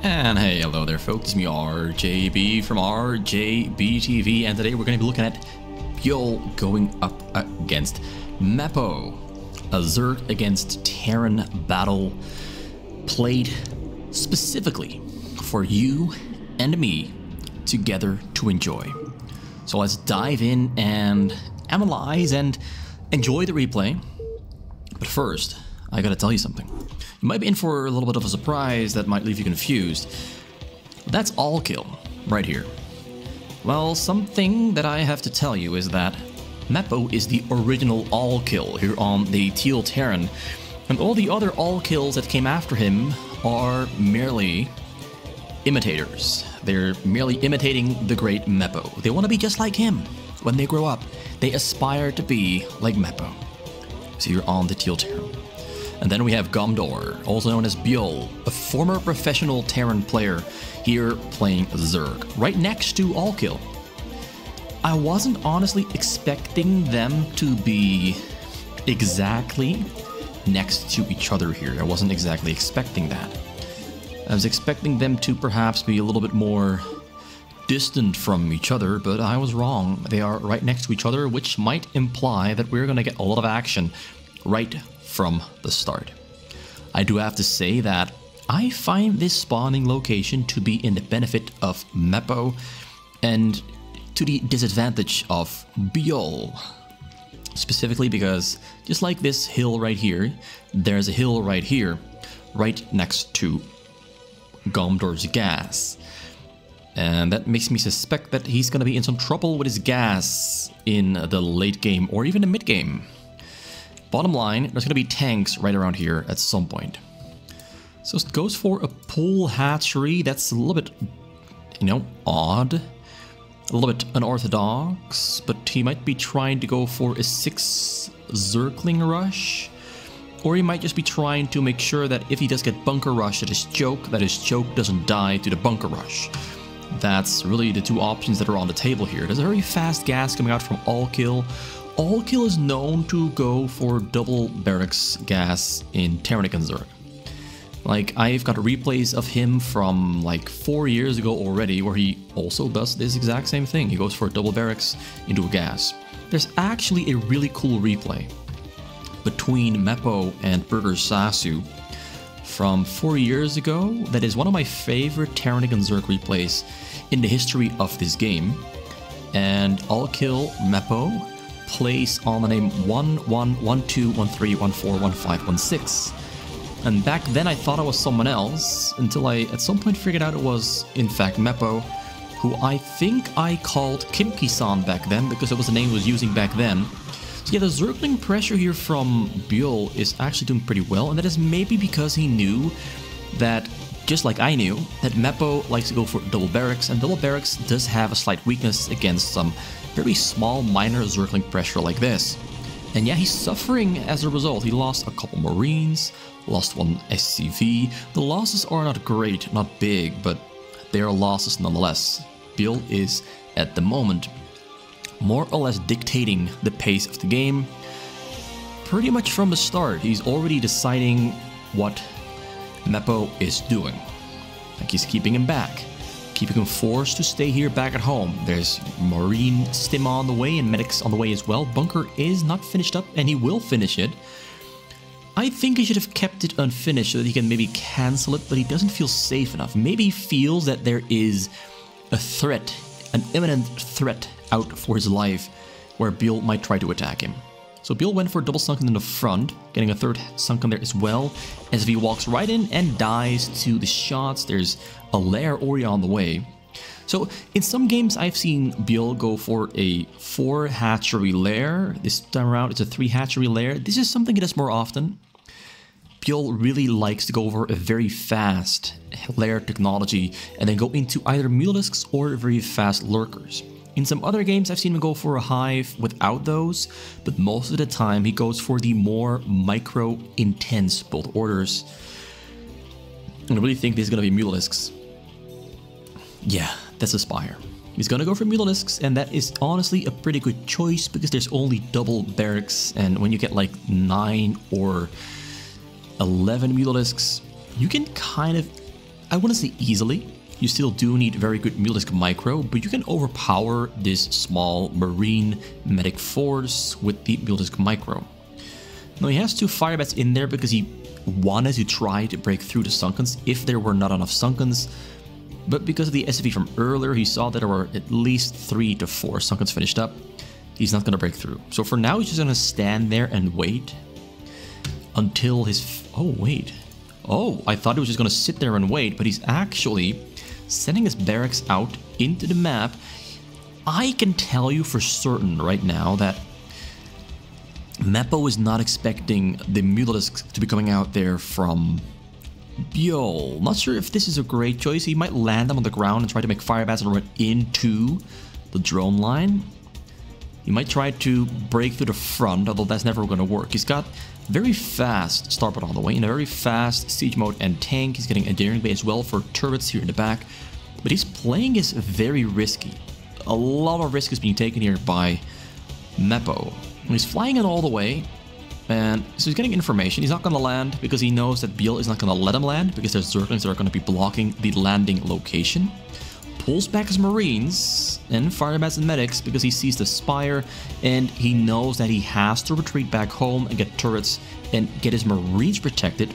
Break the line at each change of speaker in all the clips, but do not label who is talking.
And hey, hello there folks, it's me RJB from RJBTV, and today we're going to be looking at Byul going up against Mepo. A Zerg against Terran battle played specifically for you and me together to enjoy. So let's dive in and analyze and enjoy the replay. But first, I gotta tell you something. You might be in for a little bit of a surprise that might leave you confused. That's all kill, right here. Well, something that I have to tell you is that Mepo is the original all kill here on the Teal Terran, and all the other all kills that came after him are merely imitators. They're merely imitating the great Mepo. They want to be just like him when they grow up. They aspire to be like Mepo. So you're on the Teal Terran. And then we have Gomdor, also known as Byul, a former professional Terran player here playing Zerg, right next to Allkill. I wasn't honestly expecting them to be exactly next to each other here. I wasn't exactly expecting that. I was expecting them to perhaps be a little bit more distant from each other, but I was wrong. They are right next to each other, which might imply that we're going to get a lot of action right from the start. I do have to say that I find this spawning location to be in the benefit of Mepo and to the disadvantage of Byul. Specifically because just like this hill right here, there's a hill right here, right next to Gomdor's gas. And that makes me suspect that he's going to be in some trouble with his gas in the late game or even the mid game. Bottom line, there's going to be tanks right around here at some point. So it goes for a pool hatchery. That's a little bit, odd. A little bit unorthodox. But he might be trying to go for a 6 Zergling rush. Or he might just be trying to make sure that if he does get bunker rush that his choke doesn't die to the bunker rush. That's really the two options that are on the table here. There's a very fast gas coming out from Allkill. Allkill is known to go for double barracks gas in Terran and Zerg. Like, I've got replays of him from like 4 years ago already where he also does this exact same thing. He goes for double barracks into a gas. There's actually a really cool replay between Mepo and Burger Sasu from 4 years ago that is one of my favorite Terran and Zerg replays in the history of this game. And Allkill Mepo plays on the name 111213141516. And back then I thought I was someone else until I at some point figured out it was in fact Mepo, who I think I called Kimki-san back then because it was the name I was using back then. So yeah, the Zergling pressure here from Byul is actually doing pretty well, and that is maybe because he knew that, just like I knew, that Mepo likes to go for double barracks, and double barracks does have a slight weakness against some very small minor Zergling pressure like this. And yeah, he's suffering as a result. He lost a couple Marines, lost one SCV. The losses are not great, not big, but they are losses nonetheless. Byul is, at the moment, more or less dictating the pace of the game. Pretty much from the start, he's already deciding what Mepo is doing. Like he's keeping him back. Keeping him forced to stay here back at home. There's Marine Stim on the way and medics on the way as well. Bunker is not finished up and he will finish it. I think he should have kept it unfinished so that he can maybe cancel it, but he doesn't feel safe enough. Maybe he feels that there is a threat, an imminent threat out for his life where Byul might try to attack him. So Byul went for double sunken in the front, getting a third sunken there as well, as he walks right in and dies to the shots. There's a lair already on the way. So in some games I've seen Byul go for a 4 hatchery lair. This time around it's a 3 hatchery lair. This is something he does more often. Byul really likes to go for a very fast lair technology and then go into either mulisks or very fast lurkers. In some other games, I've seen him go for a hive without those, but most of the time he goes for the more micro-intense build orders. And I really think this is going to be Mulisks. Yeah, that's a Spire. He's going to go for Mulisks, and that is honestly a pretty good choice because there's only double barracks, and when you get like 9 or 11 Mulisks, you can kind of I wouldn't say easily. You still do need very good Wildest micro, but you can overpower this small marine medic force with the Wildest micro. Now he has 2 fire bats in there because he wanted to try to break through the Sunkens if there were not enough Sunkens. But because of the SFV from earlier, he saw that there were at least 3 to 4 Sunkens finished up. He's not going to break through. So for now, he's just going to stand there and wait until his... Oh, wait. Oh, I thought he was just going to sit there and wait, but he's actually sending his barracks out into the map. I can tell you for certain right now that Mepo is not expecting the Mutalisks to be coming out there from Byul. Not sure if this is a great choice. He might land them on the ground and try to make fire bats and run into the drone line. He might try to break through the front, although that's never going to work. He's got very fast starboard on the way, and a very fast siege mode and tank. He's getting a daring bay as well for turrets here in the back. But he's playing is very risky. A lot of risk is being taken here by Mepo. And he's flying it all the way. And so he's getting information. He's not going to land because he knows that Byul is not going to let him land because there's Zerglings that are going to be blocking the landing location. Pulls back his Marines and Firebats and Medics because he sees the Spire and he knows that he has to retreat back home and get turrets and get his Marines protected,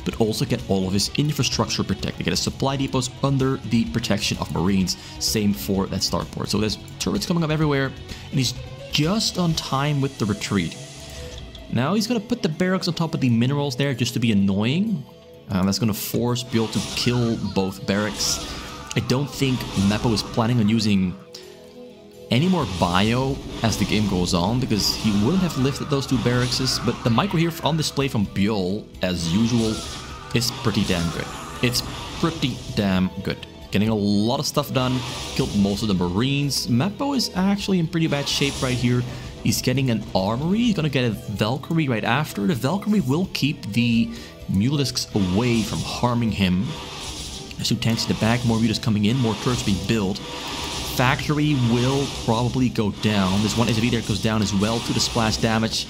but also get all of his infrastructure protected, get his supply depots under the protection of Marines. Same for that starport. So there's turrets coming up everywhere and he's just on time with the retreat. Now he's going to put the barracks on top of the minerals there just to be annoying. That's going to force Byul to kill both barracks. I don't think Mepo is planning on using any more bio as the game goes on because he wouldn't have lifted those 2 barracks. But the micro here on display from Byul, as usual, is pretty damn good. It's pretty damn good. Getting a lot of stuff done, killed most of the Marines. Mepo is actually in pretty bad shape right here. He's getting an armory, he's gonna get a Valkyrie right after. The Valkyrie will keep the Mutalisks away from harming him. There's 2 tanks in the back, more Mutalisks coming in, more turrets being built. Factory will probably go down. There's 1 SFV there goes down as well to the splash damage.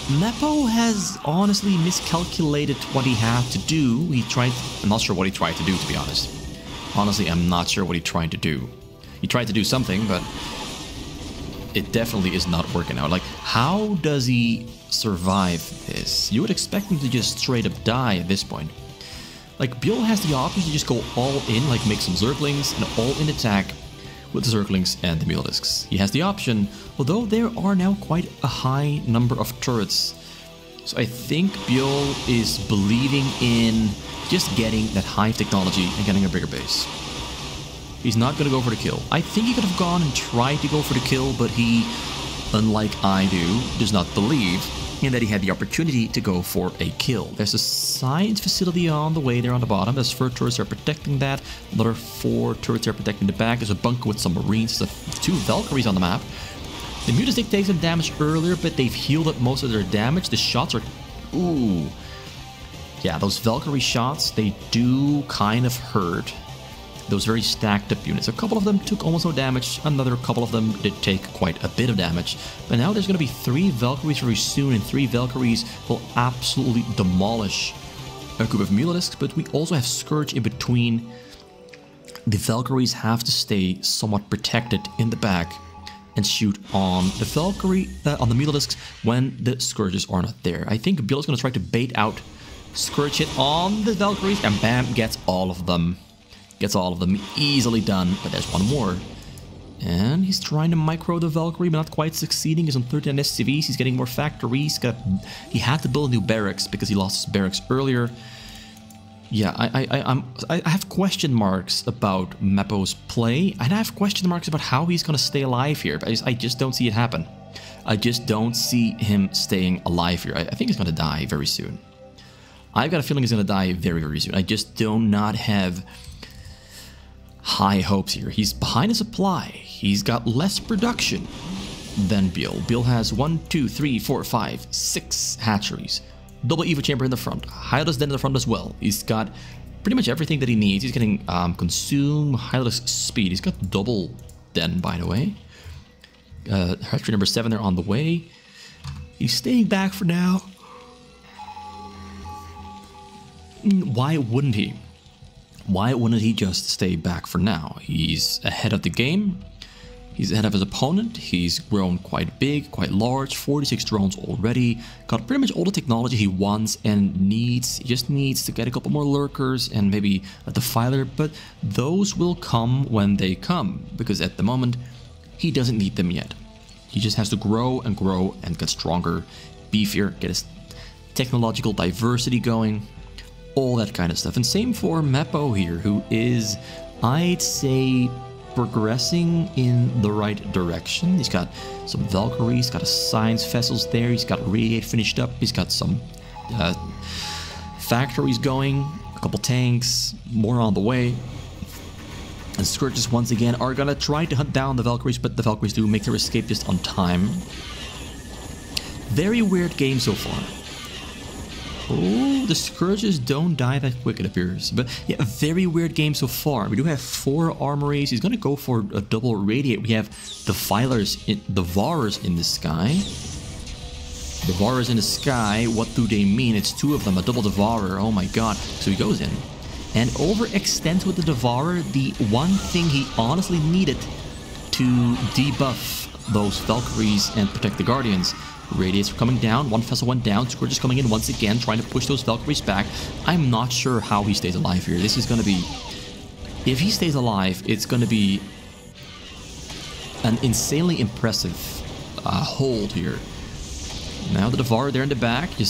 Mepo has honestly miscalculated what he had to do. I'm not sure what he tried to do, to be honest. Honestly, I'm not sure what he tried to do. He tried to do something, but it definitely is not working out. Like, how does he survive this? You would expect him to just straight up die at this point. Like, Byul has the option to just go all in, like make some Zerglings, and all-in attack with the Zerglings and the Mutalisks. He has the option, although there are now quite a high number of turrets. So I think Byul is believing in just getting that hive technology and getting a bigger base. He's not going to go for the kill. I think he could have gone and tried to go for the kill, but he, unlike I do, does not believe in that he had the opportunity to go for a kill. There's a science facility on the way there on the bottom. There's 4 turrets that are protecting that. Another 4 turrets that are protecting the back. There's a bunker with some Marines. There's 2 Valkyries on the map. The Mutalisks take some damage earlier, but they've healed up most of their damage. The shots are... Ooh. Yeah, those Valkyrie shots, they do kind of hurt those very stacked up units. A couple of them took almost no damage, another couple of them did take quite a bit of damage. But now there's going to be 3 Valkyries very soon, and 3 Valkyries will absolutely demolish a group of Mutalisks. But we also have Scourge in between. The Valkyries have to stay somewhat protected in the back and shoot on the Valkyrie, on the Mutalisks when the Scourges are not there. I think Byul is going to try to bait out Scourge hit on the Valkyries, and bam, gets all of them. Gets all of them easily done, but there's 1 more. And he's trying to micro the Valkyrie, but not quite succeeding. He's on 39 SCVs, he's getting more factories. He had to build new barracks because he lost his barracks earlier. Yeah, I have question marks about Mepo's play, and I have question marks about how he's going to stay alive here. But I just don't see it happen. I just don't see him staying alive here. I think he's going to die very soon. I've got a feeling he's going to die very, very soon. I just do not have high hopes here. He's behind a supply. He's got less production than Byul. Byul has 1, 2, 3, 4, 5, 6 hatcheries. Double Evo chamber in the front. Hydra's den in the front as well. He's got pretty much everything that he needs. He's getting consume, Hydra's speed. He's got double den, by the way. Hatchery number 7 there on the way. He's staying back for now. Why wouldn't he? Why wouldn't he just stay back for now? He's ahead of the game. He's ahead of his opponent. He's grown quite big, quite large. 46 drones already. Got pretty much all the technology he wants and needs. He just needs to get a couple more lurkers and maybe a defiler. But those will come when they come. Because at the moment, he doesn't need them yet. He just has to grow and get stronger, beefier, get his technological diversity going. All that kind of stuff. And same for Mepo here, who is, I'd say, progressing in the right direction. He's got some Valkyries, got a Science Vessels there, he's got Radiate finished up, he's got some factories going, a couple tanks, more on the way. And Scourges once again are gonna try to hunt down the Valkyries, but the Valkyries do make their escape just on time. Very weird game so far. Oh, the Scourges don't die that quick, it appears. But yeah, a very weird game so far. We do have 4 armories. He's going to go for a double Radiate. We have the Devourers in the sky. Devourers in the sky, what do they mean? It's 2 of them, a double Devourer. Oh my god. So he goes in and overextends with the Devourer, the one thing he honestly needed to debuff those Valkyries and protect the Guardians. Radiates are coming down, 1 vessel went down, Scourge is coming in once again, trying to push those Valkyries back. I'm not sure how he stays alive here. This is going to be... If he stays alive, it's going to be an insanely impressive hold here. Now the Devourer there in the back, the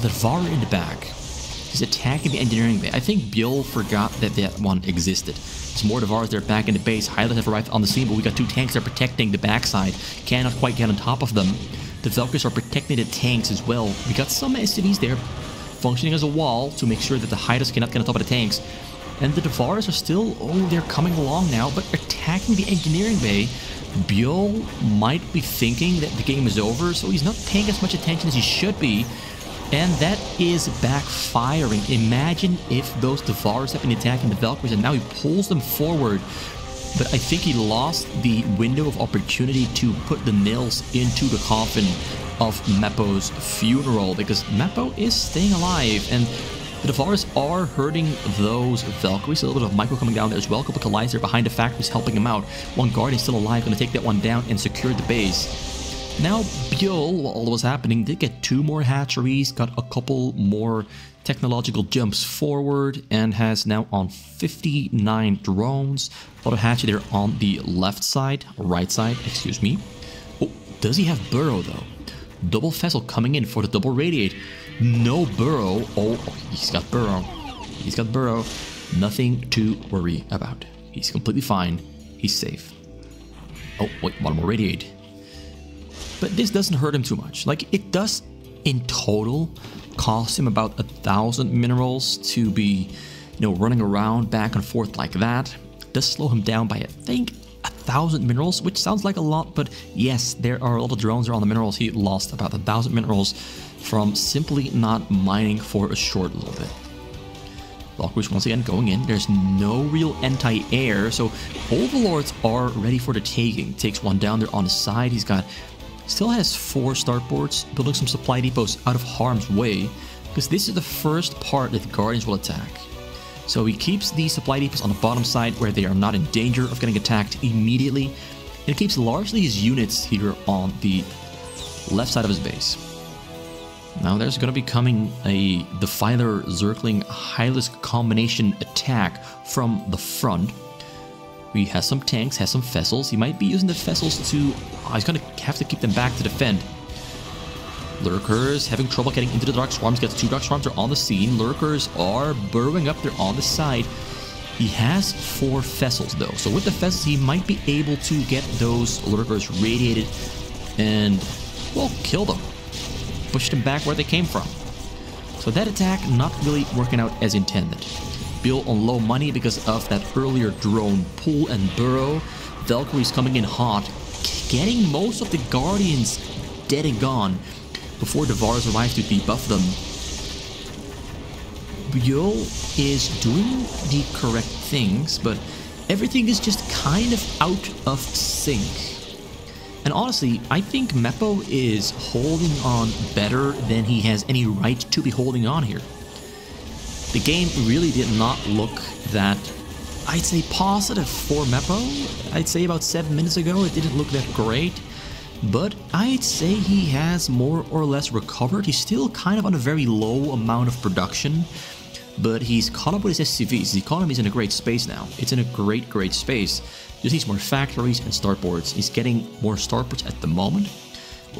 Devourer in the back. He's attacking the engineering bay. I think Byul forgot that that one existed. There's more Devourers there back in the base. Hylas have arrived on the scene, but we got 2 tanks that are protecting the backside. Cannot quite get on top of them. The Valkyries are protecting the tanks as well. We got some SCVs there functioning as a wall to make sure that the Hylas cannot get on top of the tanks. And the Devourers are still, they're coming along now, but attacking the engineering bay. Byul might be thinking that the game is over, so he's not paying as much attention as he should be. And that is backfiring. Imagine if those Devourers have been attacking the Valkyries and now he pulls them forward. But I think he lost the window of opportunity to put the nails into the coffin of Mepo's funeral, because Mepo is staying alive and the Devourers are hurting those Valkyries. A little bit of micro coming down there as well. A couple Kalais there behind the factories helping him out. 1 Guardian still alive, going to take that one down and secure the base. Now Byul, while all that was happening, did get 2 more hatcheries, got a couple more technological jumps forward, and has now on 59 drones. A lot of hatchery there on the left side, right side, excuse me. Oh, does he have Burrow though? Double Vessel coming in for the double Radiate. No Burrow. Oh, he's got Burrow. He's got Burrow. Nothing to worry about. He's completely fine. He's safe. Oh, wait, 1 more Radiate. But this doesn't hurt him too much. Like, it does in total cost him about 1,000 minerals to be, running around back and forth like that. It does slow him down by, I think, 1,000 minerals, which sounds like a lot, but yes, there are a lot of drones around the minerals. He lost about 1,000 minerals from simply not mining for a short little bit. Valkyries once again going in. There's no real anti-air, so Overlords are ready for the taking. Takes 1 down there on the side. He's got... Still has 4 startboards, building some supply depots out of harm's way, because this is the first part that the Guardians will attack. So he keeps these supply depots on the bottom side where they are not in danger of getting attacked immediately, and keeps largely his units here on the left side of his base. Now there's going to be coming a Defiler Zergling Hylas combination attack from the front. He has some tanks, has some vessels. He might be using the vessels to... he's going to have to keep them back to defend. Lurkers having trouble getting into the Dark Swarms. Gets 2 Dark Swarms are on the scene. Lurkers are burrowing up there on the side. He has 4 vessels though. So with the vessels, he might be able to get those Lurkers radiated and, well, kill them. Push them back where they came from. So that attack not really working out as intended. Byul on low money because of that earlier drone pull and burrow. Valkyries coming in hot, getting most of the Guardians dead and gone before Devourers arrive to debuff them. Byul is doing the correct things, but everything is just kind of out of sync. And honestly, I think Mepo is holding on better than he has any right to be holding on here. The game really did not look that, I'd say, positive for Mepo. I'd say about 7 minutes ago it didn't look that great. But I'd say he has more or less recovered. He's still kind of on a very low amount of production, but he's caught up with his SCVs. His economy is in a great space now. It's in a great space. Just needs more factories and startboards. He's getting more startboards at the moment,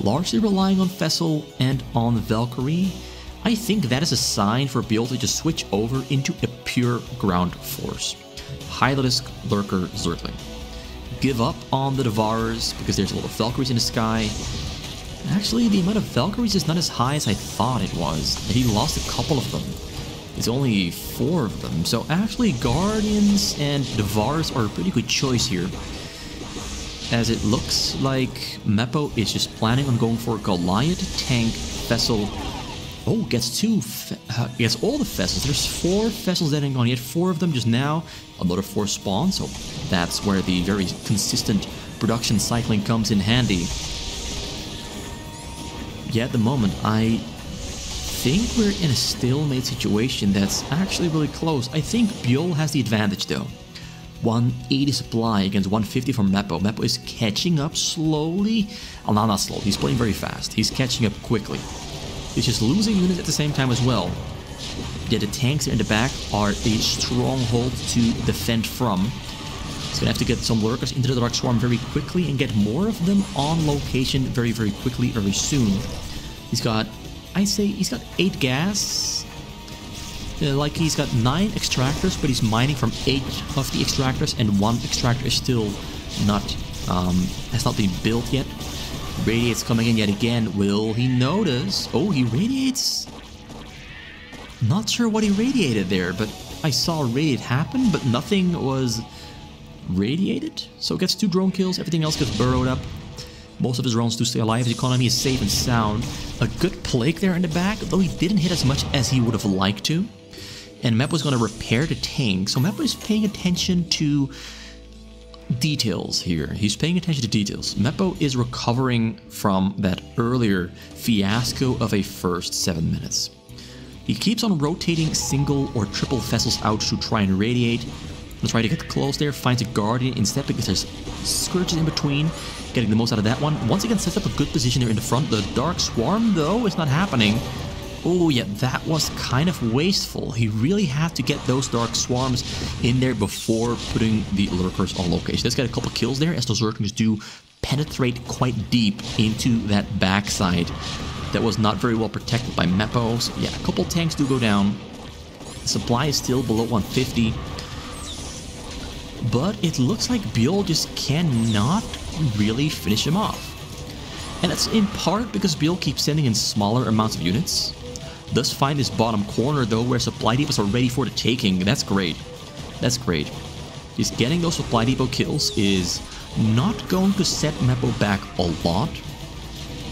largely relying on Vessel and on Valkyrie. I think that is a sign for Byul to just switch over into a pure ground force. Wildest, Lurker, Zergling. Give up on the Devourers because there's a lot of Valkyries in the sky. Actually, the amount of Valkyries is not as high as I thought it was. He lost a couple of them. It's only 4 of them. So actually, Guardians and Devourers are a pretty good choice here. As it looks like Mepo is just planning on going for Goliath, Tank, Vessel. Oh, gets gets all the vessels. There's 4 vessels that ain't gone yet. 4 of them just now. Another 4 spawn, so that's where the very consistent production cycling comes in handy. Yeah, at the moment, I think we're in a stalemate situation that's actually really close. I think Byul has the advantage though. 180 supply against 150 from Mepo. Mepo is catching up slowly. Oh, no, not slowly. He's playing very fast. He's catching up quickly. He's just losing units at the same time as well. Yeah, the tanks in the back are a stronghold to defend from. He's gonna have to get some lurkers into the Dark Swarm very quickly and get more of them on location very quickly, very soon. He's got, I'd say he's got 8 gas. Like he's got 9 extractors, but he's mining from 8 of the extractors, and 1 extractor is still not, has not been built yet. Radiate's coming in yet again. Will he notice? Oh, he radiates. Not sure what he radiated there, but I saw a radiate happen, but nothing was radiated. So it gets 2 drone kills, everything else gets burrowed up. Most of his drones do stay alive, his economy is safe and sound. A good plague there in the back, though he didn't hit as much as he would have liked to. And Mepo is going to repair the tank, so Mepo is paying attention to details here. He's paying attention to details. Mepo is recovering from that earlier fiasco of a first 7 minutes. He keeps on rotating single or triple vessels out to try and radiate. Let's try to get close there, finds a Guardian instead because there's Scourges in between, getting the most out of that one. Once again sets up a good position there in the front. The Dark Swarm though is not happening. Oh yeah, that was kind of wasteful. He really had to get those Dark Swarms in there before putting the Lurkers on location. Let's get a couple kills there as those Zerglings do penetrate quite deep into that backside. That was not very well protected by Mepo. So yeah, a couple tanks do go down. The supply is still below 150. But it looks like Byul just cannot really finish him off. And that's in part because Byul keeps sending in smaller amounts of units. Does find this bottom corner though where supply depots are ready for the taking. That's great. That's great. Just getting those supply depot kills is not going to set Mepo back a lot,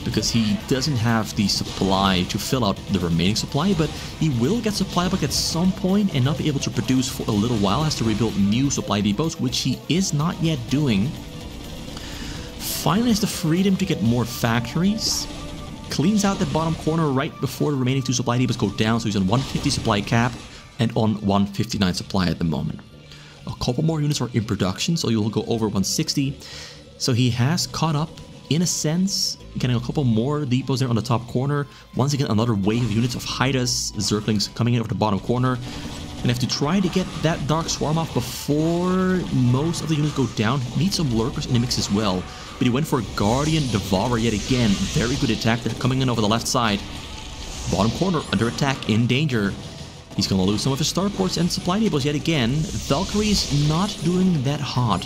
because he doesn't have the supply to fill out the remaining supply, but he will get supply back at some point and not be able to produce for a little while. Has to rebuild new supply depots, which he is not yet doing. Finally has the freedom to get more factories. Cleans out the bottom corner right before the remaining 2 supply depots go down, so he's on 150 supply cap and on 159 supply at the moment. A couple more units are in production, so you'll go over 160. So he has caught up in a sense, getting a couple more depots there on the top corner. Once again, another wave of units of Hydas, Zerglings coming in over the bottom corner. And have to try to get that Dark Swarm off before most of the units go down. Need some Lurkers in the mix as well. But he went for Guardian Devourer yet again. Very good attack there, coming in over the left side. Bottom corner, under attack, in danger. He's going to lose some of his starports and supply depots yet again. Valkyrie's not doing that hot.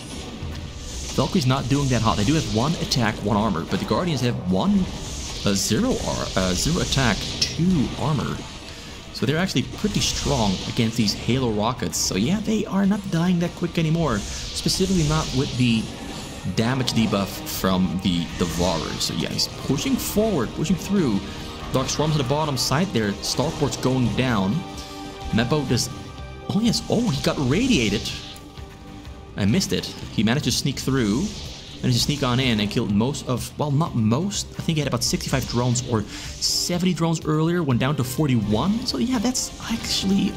Valkyrie's not doing that hot. They do have 1 attack, 1 armor, but the Guardians have 0 attack, 2 armor. So they're actually pretty strong against these Halo rockets. So yeah, they are not dying that quick anymore. Specifically not with the damage debuff from the Devourers. So yeah, he's pushing forward, pushing through. Dark Swarms at the bottom side there. Starport's going down. Mepo does... Oh yes, oh, he got radiated. I missed it. He managed to sneak through. Managed to sneak on in and killed most of... Well, not most. I think he had about 65 drones or 70 drones earlier. Went down to 41. So yeah, that's actually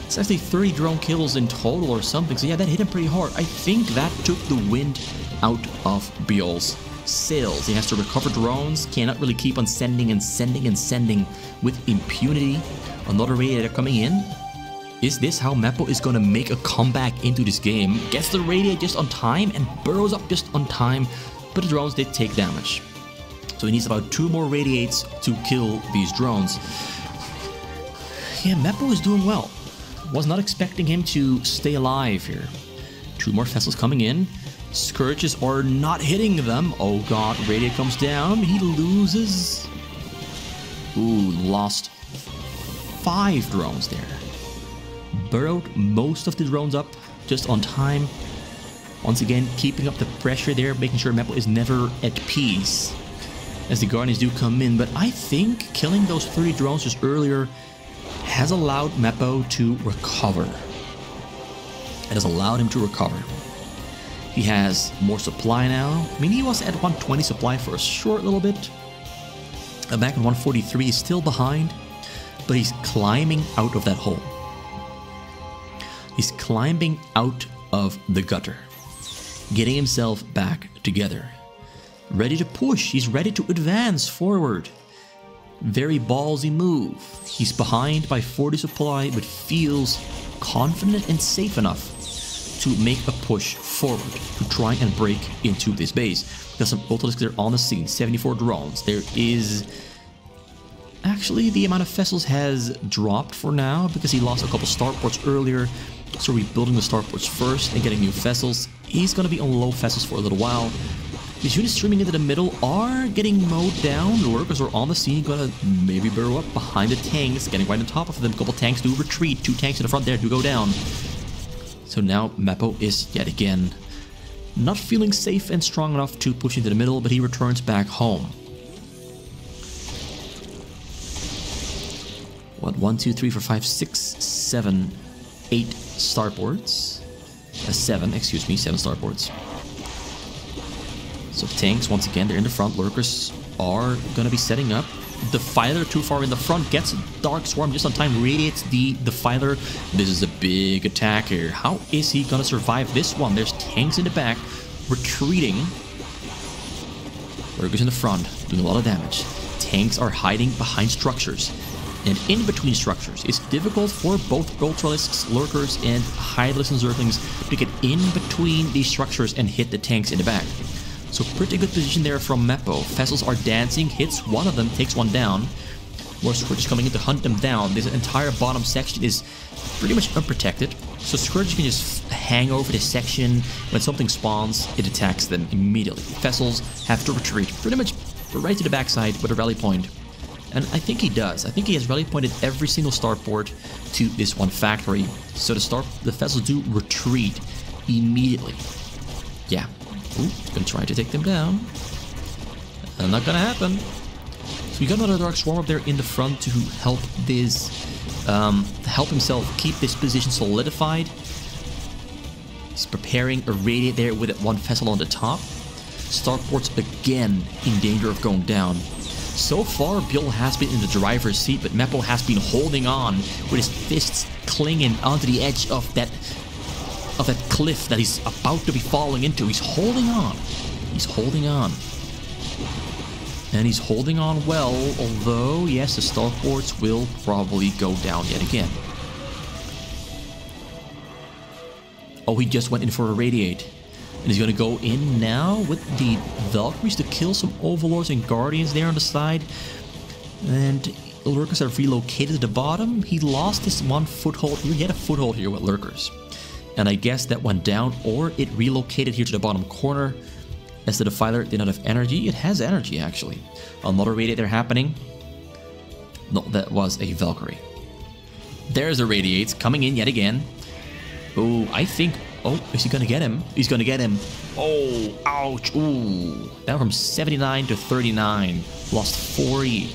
It's actually 30 drone kills in total or something. So yeah, that hit him pretty hard. I think that took the wind out of Byul's sails. He has to recover drones. Cannot really keep on sending and sending and sending with impunity. Another radiator coming in. Is this how Mepo is going to make a comeback into this game? Gets the radiator just on time and burrows up just on time. But the drones did take damage. So he needs about 2 more radiates to kill these drones. Yeah, Mepo is doing well. Was not expecting him to stay alive here. 2 more vessels coming in. Scourges are not hitting them. Oh god, radiate comes down. He loses. Ooh, lost 5 drones there. Burrowed most of the drones up just on time. Once again, keeping up the pressure there, making sure Mepo is never at peace as the Guardians do come in. But I think killing those 30 drones just earlier has allowed Mepo to recover. It has allowed him to recover. He has more supply now. I mean, he was at 120 supply for a short little bit. Back in 143, he's still behind, but he's climbing out of that hole. He's climbing out of the gutter, getting himself back together. Ready to push. He's ready to advance forward. Very ballsy move. He's behind by 40 supply, but feels confident and safe enough to make a push forward to try and break into this base. Because some ultilisks are on the scene. 74 drones. There is... Actually, the amount of vessels has dropped for now because he lost a couple starports earlier. So rebuilding the starports first and getting new vessels. He's going to be on low vessels for a little while. These units streaming into the middle are getting mowed down. The workers are on the scene, gonna maybe burrow up behind the tanks, getting right on top of them. A couple tanks do retreat, 2 tanks in the front there do go down. So now Mepo is yet again not feeling safe and strong enough to push into the middle, but he returns back home. What, 1, 2, 3, 4, 5, 6, 7, 8 starports? 7 starports. So tanks, once again, they're in the front. Lurkers are going to be setting up. The fighter too far in the front gets Dark Swarm just on time, radiates the fighter. This is a big attack here. How is he going to survive this one? There's tanks in the back, retreating. Lurkers in the front, doing a lot of damage. Tanks are hiding behind structures and in between structures. It's difficult for both Ultralisks, Lurkers, and Hydralisks and Zerglings to get in between these structures and hit the tanks in the back. So pretty good position there from Mepo. Vessels are dancing, hits one of them, takes one down. More Scourges coming in to hunt them down. This entire bottom section is pretty much unprotected. So Scourges can just hang over this section. When something spawns, it attacks them immediately. Vessels have to retreat pretty much right to the backside with a rally point. And I think he does. I think he has rally pointed every single starport to this one factory. So the vessels do retreat immediately. Yeah. Ooh, gonna try to take them down. Not gonna happen. So we got another Dark Swarm up there in the front to help this, help himself keep this position solidified. He's preparing a radiate there with that one vessel on the top. Starports again in danger of going down. So far, Byul has been in the driver's seat, but Mepo has been holding on with his fists clinging onto the edge of that cliff that he's about to be falling into. He's holding on. He's holding on. And he's holding on well, although, yes, the starports will probably go down yet again. Oh, he just went in for a radiate. And he's going to go in now with the Valkyries to kill some Overlords and Guardians there on the side. And Lurkers have relocated to the bottom. He lost this one foothold here. He had a foothold here with Lurkers. And I guess that went down, or it relocated here to the bottom corner. As the Defiler did not have energy. It has energy, actually. Another radiator happening. No, that was a Valkyrie. There's the radiates coming in yet again. Oh, I think... Oh, is he gonna get him? He's gonna get him. Oh, ouch. Ooh. Down from 79 to 39. Lost 40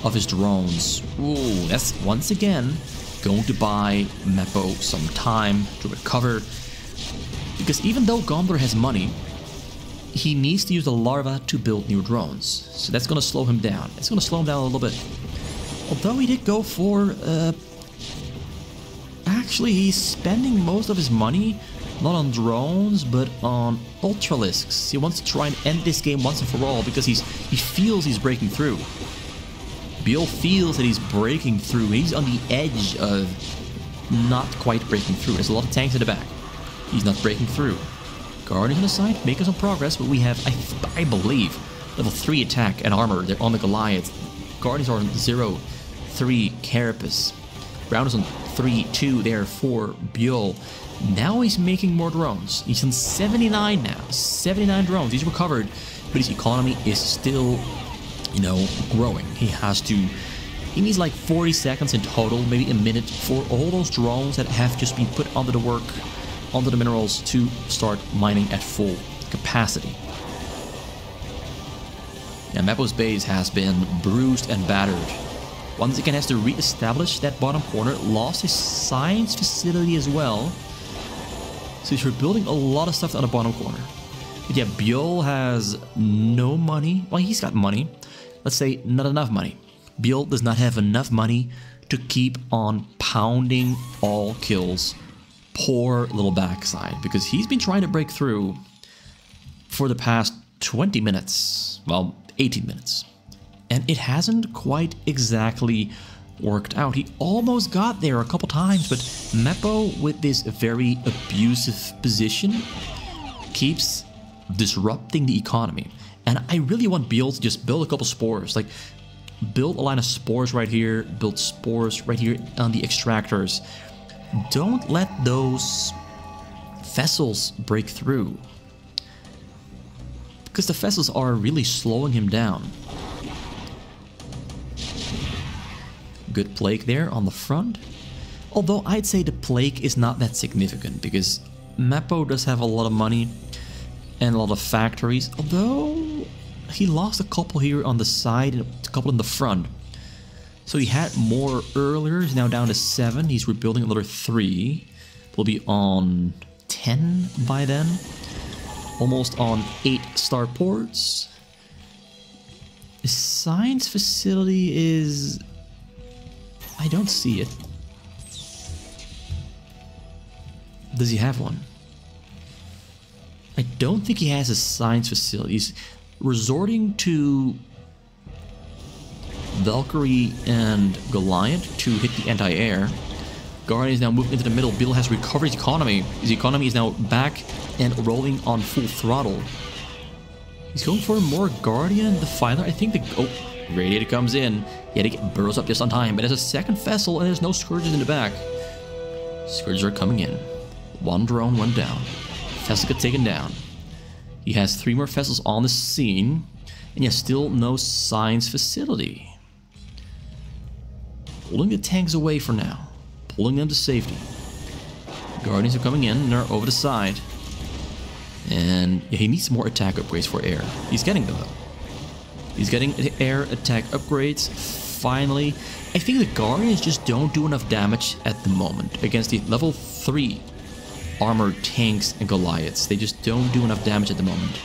of his drones. Ooh, that's once again going to buy Mepo some time to recover. Because even though Gombler has money, he needs to use the larva to build new drones. So that's going to slow him down. It's going to slow him down a little bit. Although he did go for actually, he's spending most of his money not on drones, but on ultralisks. He wants to try and end this game once and for all because he feels he's breaking through. Byul feels that he's breaking through. He's on the edge of not quite breaking through. There's a lot of tanks in the back. He's not breaking through. Guardians on the side, making some progress, but we have, I believe, level 3 attack and armor. They're on the Goliath. Guardians are on 0, 3, Carapace. Brown is on 3, 2 there for Byul. Now he's making more drones. He's on 79 now. 79 drones. He's recovered, but his economy is still, you know, growing. He needs like 40 seconds in total, maybe a minute, for all those drones that have just been put onto the work, onto the minerals to start mining at full capacity. Now, Mepo's base has been bruised and battered. Once again, has to re-establish that bottom corner. Lost his science facility as well. So he's rebuilding a lot of stuff on the bottom corner. But yeah, Byul has no money. Well, he's got money. Let's say not enough money. Byul does not have enough money to keep on pounding all kills. Poor little backside, because he's been trying to break through for the past 20 minutes. Well, 18 minutes. And it hasn't quite exactly worked out. He almost got there a couple times, but Mepo, with this very abusive position, keeps disrupting the economy. And I really want Byul to just build a couple spores. Like, build a line of spores right here, build spores right here on the extractors. Don't let those vessels break through, because the vessels are really slowing him down. Good plague there on the front. Although I'd say the plague is not that significant, because Mepo does have a lot of money and a lot of factories. Although he lost a couple here on the side and a couple in the front. So he had more earlier. He's now down to 7. He's rebuilding another 3. We'll be on 10 by then. Almost on 8 starports. His science facility is... I don't see it. Does he have one? I don't think he has a science facility. He's resorting to Valkyrie and Goliath to hit the anti-air. Guardian is now moving into the middle. Byul has recovered his economy. His economy is now back and rolling on full throttle. He's going for more Guardian. The Defiler, I think the... Oh, Radiator comes in. Yet it burrows up just on time. But there's a second vessel and there's no Scourges in the back. Scourges are coming in. 1 drone, 1 down. Vessel got taken down. He has 3 more vessels on the scene. And he has still no science facility. Pulling the tanks away for now. Pulling them to safety. Guardians are coming in and they're over the side. And yeah, he needs more attack upgrades for air. He's getting them though. He's getting air attack upgrades. Finally. I think the Guardians just don't do enough damage at the moment against the level 3 armored tanks and Goliaths. They just don't do enough damage at the moment.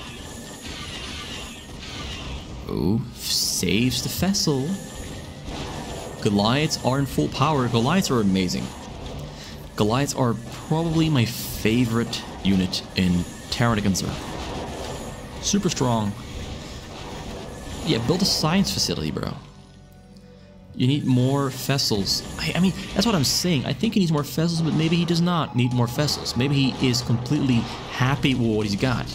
Oh, saves the vessel. Goliaths are in full power. Goliaths are amazing. Goliaths are probably my favorite unit in Terran against Earth. Super strong. Yeah, build a science facility, bro. You need more vessels. I mean, that's what I'm saying. I think he needs more vessels, but maybe he does not need more vessels. Maybe he is completely happy with what he's got.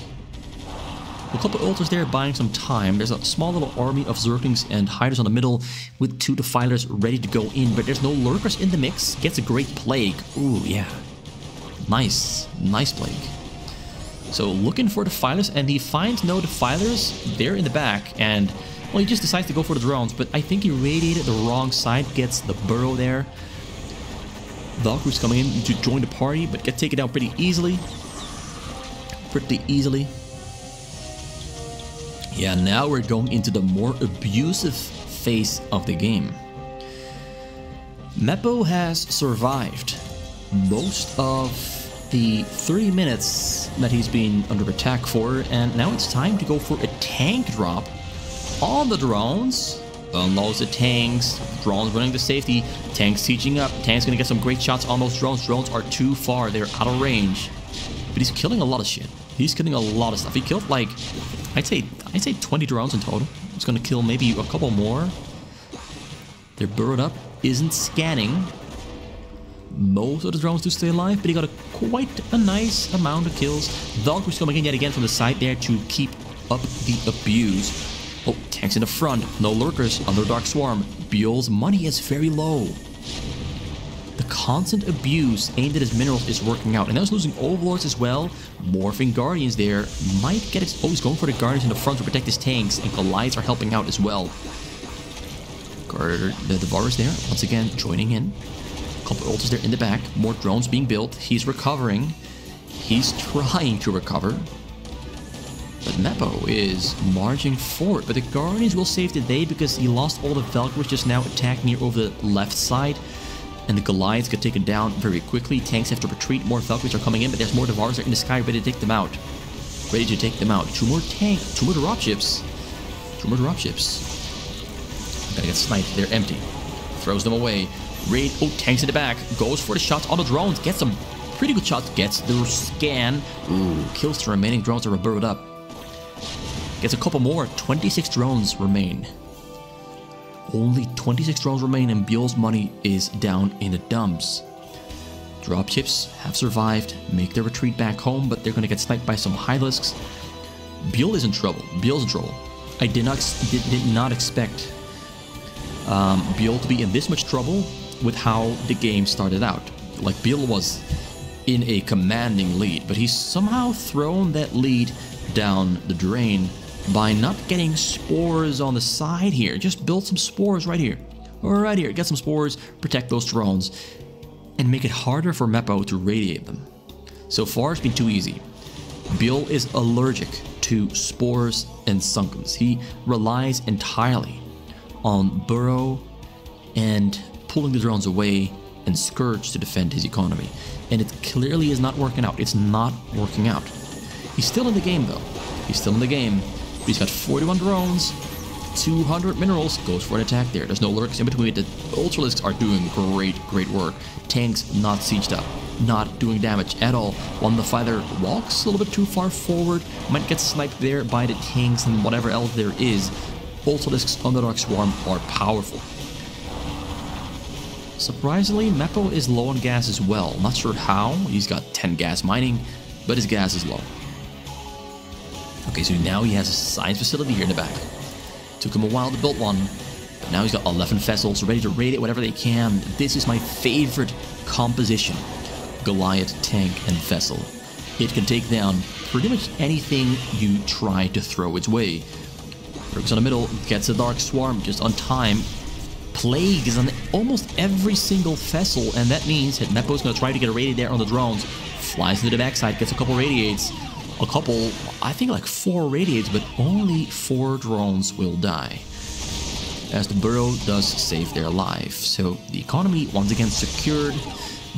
A couple ultras there buying some time. There's a small little army of Zerglings and Hydras on the middle with 2 Defilers ready to go in, but there's no Lurkers in the mix. Gets a great plague. Ooh, yeah. Nice. Nice plague. So looking for Defilers, and he finds no Defilers. They're in the back, and well, he just decides to go for the drones, but I think he radiated the wrong side. Gets the burrow there. Valkyrie's coming in to join the party, but get taken out pretty easily. Yeah, now we're going into the more abusive phase of the game. Mepo has survived most of the 30 minutes that he's been under attack for, and now it's time to go for a tank drop on the drones. unloads the tanks. Drones running to safety. Tanks sieging up. Tanks gonna get some great shots on those drones. Drones are too far. They're out of range. But he's killing a lot of shit. He's killing a lot of stuff. He killed like, I'd say 20 drones in total. He's gonna kill maybe a couple more. They're burrowed up. Isn't scanning. Most of the drones do stay alive, but he got quite a nice amount of kills. Valkyrie's coming in yet again from the side there to keep up the abuse. Oh, tanks in the front. No lurkers under Dark Swarm. Byul's money is very low. The constant abuse aimed at his minerals is working out. And now he's losing Overlords as well. Morphing Guardians there. Might get it. Oh, he's going for the Guardians in the front to protect his tanks. And Goliaths are helping out as well. The Devourers there, once again, joining in. A couple ultras there in the back. More drones being built. He's recovering. He's trying to recover. But Mepo is marching forward. But the Guardians will save the day because he lost all the Valkyries just now attacking here over the left side. And the Goliaths get taken down very quickly. Tanks have to retreat. More Valkyries are coming in, but there's more Devourers there in the sky ready to take them out. Ready to take them out. Two more dropships. Gotta get sniped. They're empty. Throws them away. Raid. Oh, tanks in the back. Goes for the shots on the drones. Gets some pretty good shots. Gets the scan. Ooh, kills the remaining drones that were burrowed up. Gets a couple more. 26 drones remain. Only 26 drones remain and Byul's money is down in the dumps. Dropships have survived, make their retreat back home, but they're going to get sniped by some Hylisks. Byul is in trouble. Byul's in trouble. I did not expect Byul to be in this much trouble with how the game started out. Like, Byul was in a commanding lead, but he's somehow thrown that lead down the drain by not getting spores on the side here. Just build some spores right here. Right here. Get some spores, protect those drones, and make it harder for Mepo to radiate them. So far, it's been too easy. Byul is allergic to spores and sunkens. He relies entirely on burrow and pulling the drones away and Scourge to defend his economy. And it clearly is not working out. It's not working out. He's still in the game, though. He's still in the game. He's got 41 drones, 200 minerals, goes for an attack there. There's no lurks in between. The Ultralisks are doing great work. Tanks not sieged up, not doing damage at all. One the fighter walks a little bit too far forward, might get sniped there by the tanks and whatever else there is. Ultralisks on the Dark Swarm are powerful. Surprisingly, Mepo is low on gas as well. Not sure how. He's got 10 gas mining, but his gas is low. Okay, so now he has a science facility here in the back. Took him a while to build one, but now he's got 11 vessels ready to raid it whenever they can. This is my favorite composition. Goliath, tank, and vessel. It can take down pretty much anything you try to throw its way. Works on the middle, gets a Dark Swarm just on time. Plague is on almost every single vessel, and that means that Mepo's going to try to get a radiate there on the drones. Flies into the backside, gets a couple radiates. A couple, I think like 4 radiates, but only 4 drones will die. As the burrow does save their life. So the economy once again secured,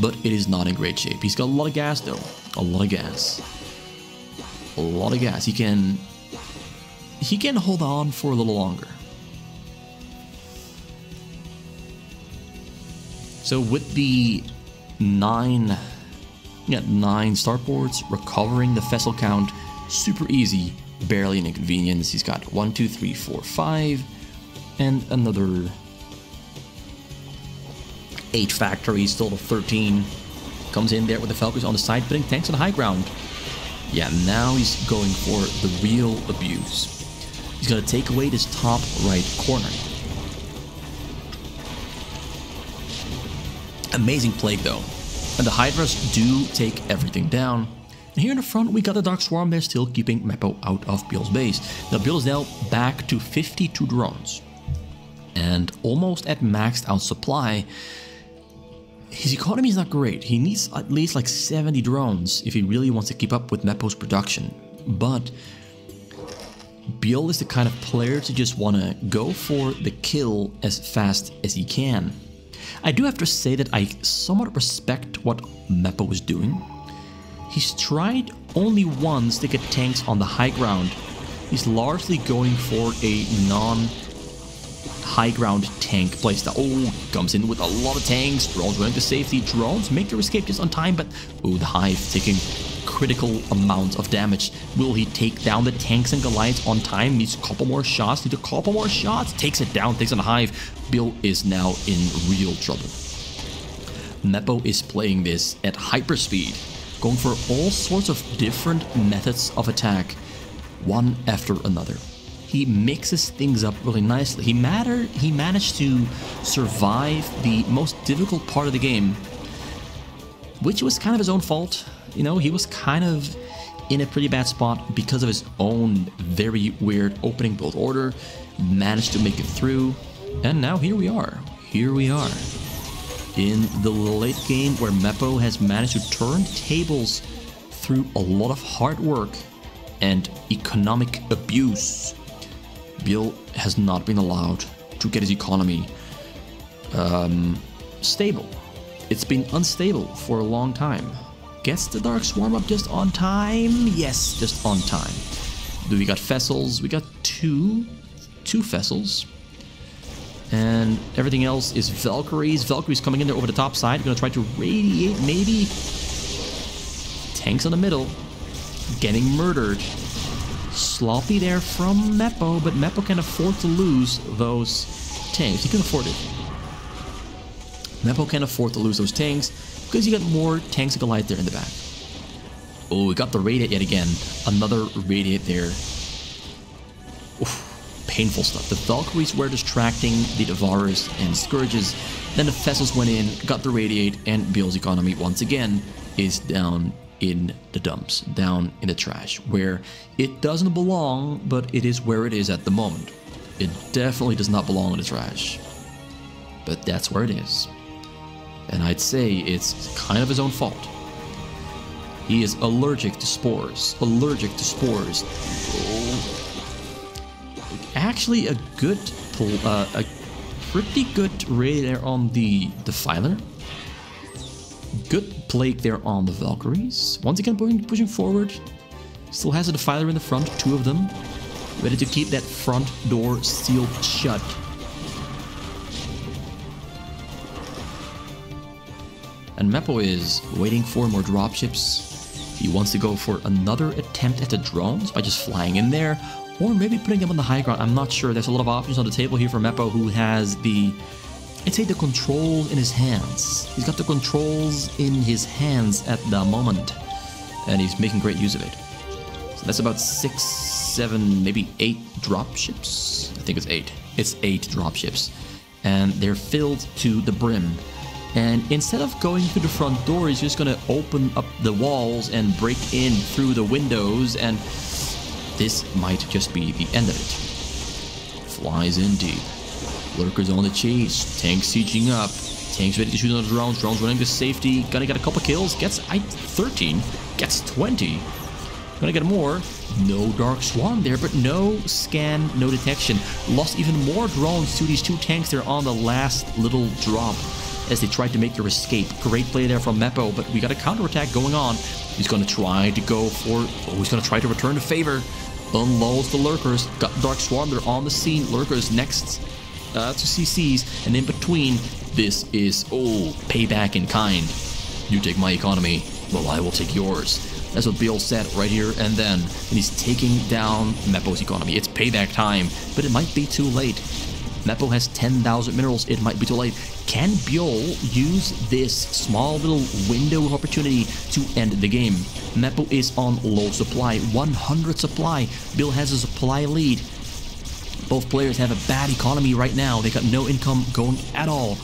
but it is not in great shape. He's got a lot of gas though. A lot of gas. A lot of gas. He can hold on for a little longer. So with the 9 starports, recovering the vessel count, super easy, barely an inconvenience. He's got 1, 2, 3, 4, 5, and another 8 factories, total of 13. Comes in there with the Falcons on the side, putting tanks on the high ground. Yeah, now he's going for the real abuse. He's going to take away this top right corner. Amazing Plague though. And the Hydras do take everything down. And here in the front, we got the Dark Swarm there still keeping Mepo out of Byul's base. Now Byul is now back to 52 drones. And almost at maxed out supply. His economy is not great. He needs at least like 70 drones if he really wants to keep up with Mepo's production. But Byul is the kind of player to just want to go for the kill as fast as he can. I do have to say that I somewhat respect what Mepo was doing. He's tried only once to get tanks on the high ground. He's largely going for a high ground tank playstyle. Oh, comes in with a lot of tanks. Drones running to safety. Drones make their escape just on time, but oh, the Hive taking critical amounts of damage. Will he take down the tanks and Goliaths on time? Needs a couple more shots. Needs a couple more shots. Takes it down. Takes on the Hive. Byul is now in real trouble. Mepo is playing this at hyperspeed, going for all sorts of different methods of attack, one after another. He mixes things up really nicely. He managed to survive the most difficult part of the game, which was kind of his own fault. You know, he was kind of in a pretty bad spot because of his own very weird opening build order. Managed to make it through, and now here we are. Here we are in the late game where Mepo has managed to turn tables through a lot of hard work and economic abuse. Byul has not been allowed to get his economy stable. It's been unstable for a long time. Gets the Dark Swarm up just on time? Yes, just on time. Do we got vessels? We got two vessels. And everything else is Valkyries. Valkyries coming in there over the top side. Gonna try to radiate, maybe. Tanks in the middle. Getting murdered. Sloppy there from Mepo, but Mepo can afford to lose those tanks. He can afford it. Mepo can afford to lose those tanks because you got more tanks and Goliath there in the back. Oh, we got the radiate yet again. Another radiate there. Oof. Painful stuff. The Valkyries were distracting the Devourers and Scourges. Then the vessels went in, got the radiate, and Byul's economy once again is down in the dumps, down in the trash, where it doesn't belong, but it is where it is at the moment. It definitely does not belong in the trash, but that's where it is. And I'd say it's kind of his own fault. He is allergic to spores. Allergic to spores. Oh. Actually, a pretty good raid there on the Defiler. Good plague there on the Valkyries. Once again, pushing forward. Still has a Defiler in the front, two of them. Ready to keep that front door sealed shut. And Mepo is waiting for more dropships. He wants to go for another attempt at the drones by just flying in there, or maybe putting them on the high ground. I'm not sure. There's a lot of options on the table here for Mepo, who has the, I'd say, the controls in his hands. He's got the controls in his hands at the moment, and he's making great use of it. So that's about 6, 7, maybe 8 dropships. I think it's 8. It's 8 dropships, and they're filled to the brim. And instead of going through the front door, he's just gonna open up the walls and break in through the windows, and this might just be the end of it. Flies in deep. Lurkers on the chase. Tanks sieging up. Tanks ready to shoot on the drones. Drones running to safety. Gonna get a couple kills. Gets 13. Gets 20. Gonna get more. No Dark Swarm there, but no scan, no detection. Lost even more drones to these two tanks there on the last little drop as they tried to make their escape. Great play there from Mepo, but we got a counterattack going on. He's gonna try to go for... Oh, he's gonna try to return the favor. Unloads the Lurkers. Got Dark Swarm, they're on the scene. Lurkers next to CCs, and in between, this is, oh, payback in kind. You take my economy, well, I will take yours. That's what Byul said right here and then. And he's taking down Mepo's economy. It's payback time, but it might be too late. Mepo has 10,000 minerals. It might be too late. Can Byul use this small little window of opportunity to end the game? Mepo is on low supply, 100 supply. Byul has a supply lead. Both players have a bad economy right now. They got no income going at all.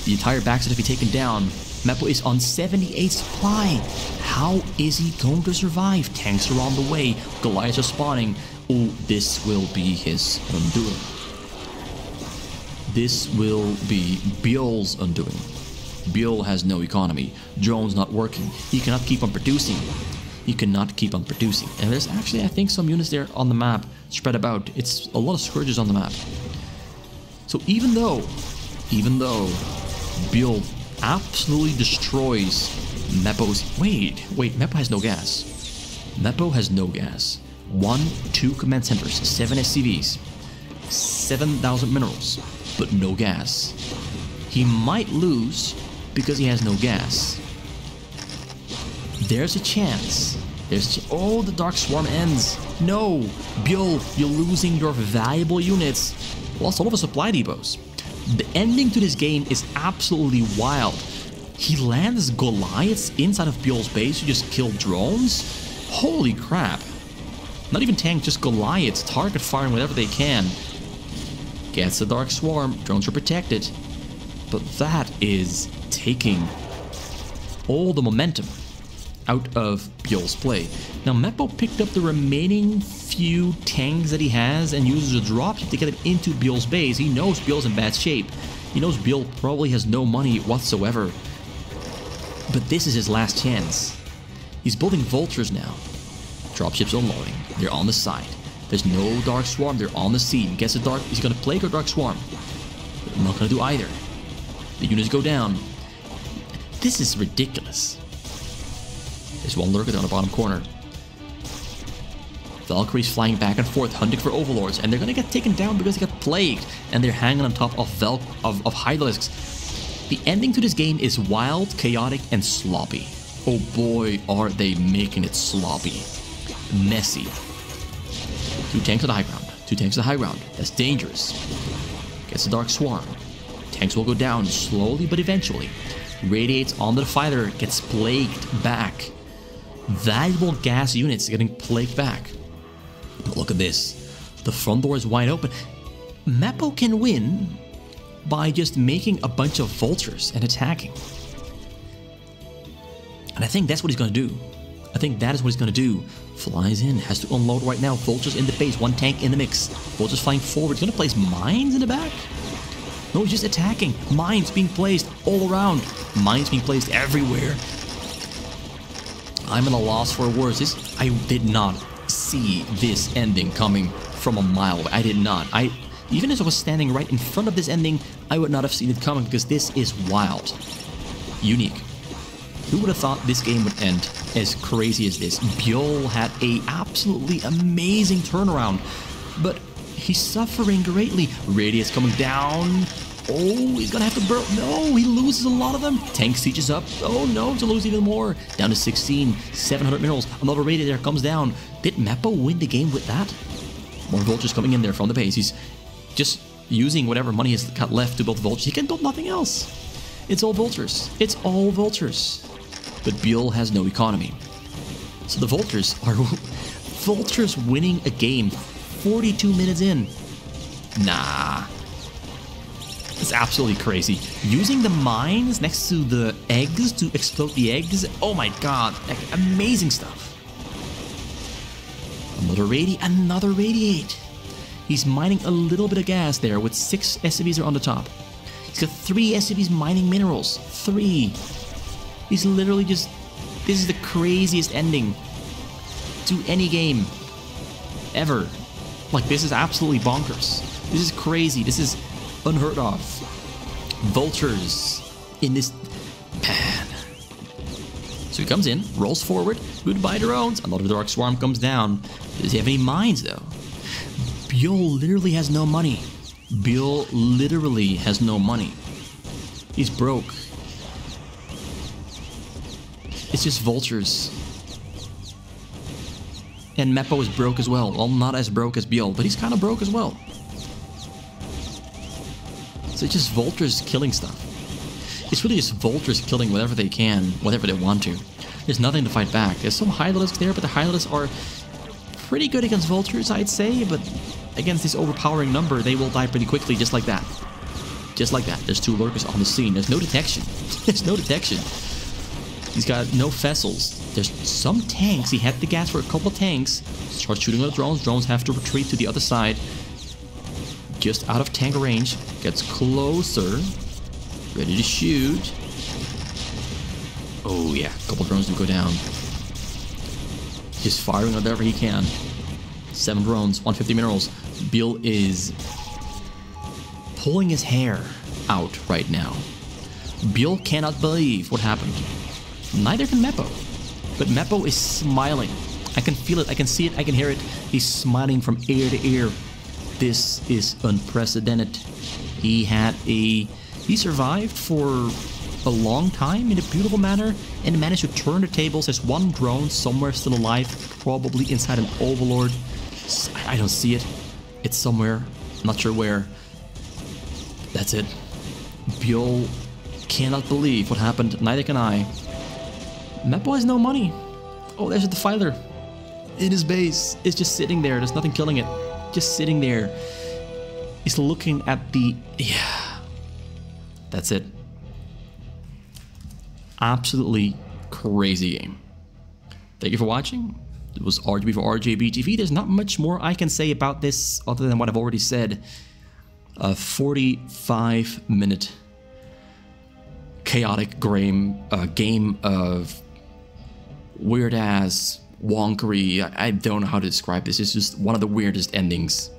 The entire backside to be taken down. Mepo is on 78 supply. How is he going to survive? Tanks are on the way. Goliaths are spawning. Oh, this will be his undoing. This will be Byul's undoing. Byul has no economy. Drone's not working. He cannot keep on producing. He cannot keep on producing. And there's actually, I think, some units there on the map spread about. It's a lot of Scourges on the map. So even though Byul absolutely destroys Mepo's... Wait, Mepo has no gas. Mepo has no gas. 1, 2 command centers, 7 SCVs, 7,000 minerals. but no gas. He might lose because he has no gas. There's a chance. Oh, the Dark Swarm ends. No, Byul, you're losing your valuable units. Lost all of his supply depots. The ending to this game is absolutely wild. He lands Goliaths inside of Byul's base to just kill drones? Holy crap. Not even tank, just Goliaths, target firing whatever they can. Gets the Dark Swarm, drones are protected. But that is taking all the momentum out of Byul's play. Now Mepo picked up the remaining few tanks that he has and uses a dropship to get it into Byul's base. He knows Byul's in bad shape. He knows Byul probably has no money whatsoever. But this is his last chance. He's building vultures now. Dropships unloading. They're on the side. There's no Dark Swarm. They're on the scene. Guess the Dark... Is he going to Plague or Dark Swarm? I'm not going to do either. The units go down. This is ridiculous. There's one lurker down the bottom corner. Valkyries flying back and forth, hunting for overlords, and they're gonna get taken down because they got plagued, and they're hanging on top of Hydralisks. The ending to this game is wild, chaotic, and sloppy. Oh boy, are they making it sloppy. Messy. 2 tanks on the high ground. 2 tanks on the high ground. That's dangerous. Gets the Dark Swarm. Tanks will go down slowly but eventually. Radiates onto the fighter, gets plagued back. Valuable gas units getting plagued back. But look at this. The front door is wide open. Mepo can win by just making a bunch of vultures and attacking. And I think that's what he's going to do. I think that is what he's going to do. Flies in, has to unload right now. Vultures in the base, 1 tank in the mix. Vultures flying forward. He's going to place mines in the back. No, he's just attacking. Mines being placed all around. Mines being placed everywhere. I'm at a loss for words. I did not see this ending coming from a mile away. I did not. Even as I was standing right in front of this ending, I would not have seen it coming because this is wild. Unique. Who would have thought this game would end as crazy as this? Byul had a absolutely amazing turnaround, but he's suffering greatly. Radius coming down. Oh, he's gonna have to burn. No, he loses a lot of them. Tank sieges up. Oh no, to lose even more. Down to 16, 700 minerals. Another radiator comes down. Did Mepo win the game with that? More vultures coming in there from the base. He's just using whatever money he's got left to build vultures. He can build nothing else. It's all vultures. It's all vultures. But Byul has no economy. So the vultures are... vultures winning a game 42 minutes in. Nah. It's absolutely crazy. Using the mines next to the eggs to explode the eggs. Oh my god. Like, amazing stuff. Another radiate. He's mining a little bit of gas there with 6 SCVs are on the top. He's got 3 SCVs mining minerals. 3. He's literally just... This is the craziest ending to any game ever. Like, this is absolutely bonkers. This is crazy. This is unheard of. Vultures in this... Man. So he comes in, rolls forward. Goodbye drones. Another Dark Swarm comes down. Does he have any mines, though? Byul literally has no money. Byul literally has no money. He's broke. It's just vultures. And Mepo is broke as well. Well, not as broke as Byul, but he's kind of broke as well. So it's just vultures killing stuff. It's really just vultures killing whatever they can, whatever they want to. There's nothing to fight back. There's some Hydralisks there, but the Hydralisks are pretty good against vultures, I'd say, but against this overpowering number, they will die pretty quickly, just like that. Just like that. There's 2 lurkers on the scene. There's no detection. There's no detection. He's got no vessels. There's some tanks. He had the gas for a couple of tanks. Starts shooting at the drones. Drones have to retreat to the other side. Just out of tank range. Gets closer. Ready to shoot. Oh yeah, a couple drones do go down. Just firing whatever he can. 7 drones, 150 minerals. Byul is pulling his hair out right now. Byul cannot believe what happened. Neither can Mepo. But Mepo is smiling. I can feel it, I can see it, I can hear it. He's smiling from ear to ear. This is unprecedented. He survived for a long time in a beautiful manner and managed to turn the tables. There's one drone somewhere still alive, probably inside an Overlord. I don't see it. It's somewhere. I'm not sure where. That's it. Byul cannot believe what happened. Neither can I. Mepo has no money. Oh, there's a defiler in his base. It's just sitting there. There's nothing killing it. Just sitting there. He's looking at the... Yeah. That's it. Absolutely crazy game. Thank you for watching. It was RGB for RJBTV. There's not much more I can say about this other than what I've already said. A 45-minute chaotic game of weird-ass wonkery. I don't know how to describe this. It's just one of the weirdest endings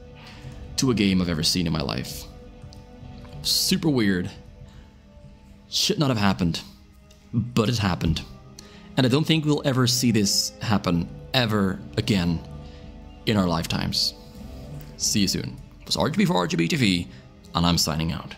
to a game I've ever seen in my life. Super weird. Should not have happened. But it happened. And I don't think we'll ever see this happen ever again in our lifetimes. See you soon. It was RGB for RGB TV, and I'm signing out.